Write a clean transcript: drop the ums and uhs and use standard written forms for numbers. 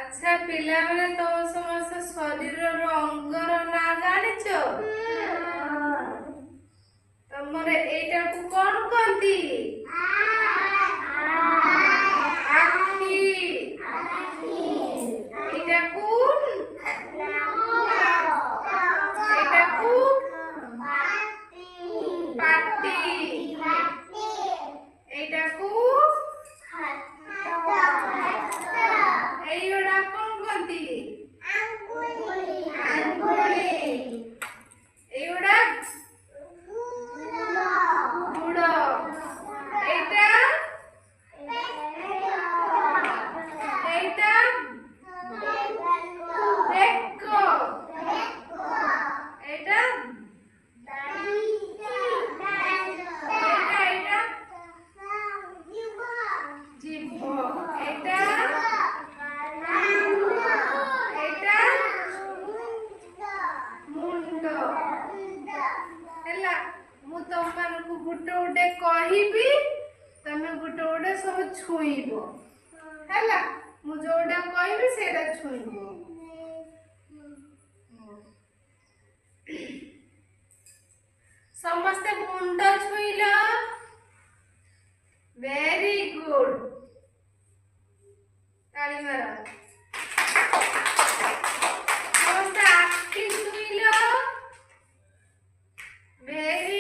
ଆଚ୍ଛା ପିଲାମାନେ ତମ ସମସ୍ତ ଶରୀରର ଅଙ୍ଗର ନାଁ ଜାଣିଛ? ତମର ଏଇଟାକୁ କଣ କହନ୍ତି? ଆଖି। ଏଇଟାକୁ ପାଟି। ଏଇଟାକୁ এইগুলা কোন কহନ୍ତି? আঙ্গুলি। এইগুলা গুড়। এইটা এইটা বেক। এইটা এইটা জিভ। এইটা এইটা ମୁଣ୍ଡ। ହେଲା ମୁଁ ତମମାନଙ୍କୁ ଗୋଟେ ଗୋଟେ କହିବି, ତମେ ଗୋଟେ ଗୋଟେ ସବୁ ଛୁଇଁବ। ହେଲା ମୁଁ ଯୋଉଟା କହିବି ସେଇଟା ଛୁଇଁବ। ସମସ୍ତେ ମୁଣ୍ଡ ଛୁଇଁଲ। Very good. ତାଳି ମାର। ସମସ୍ତେ ଆଖି ଛୁଇଁଲ। ଭେରି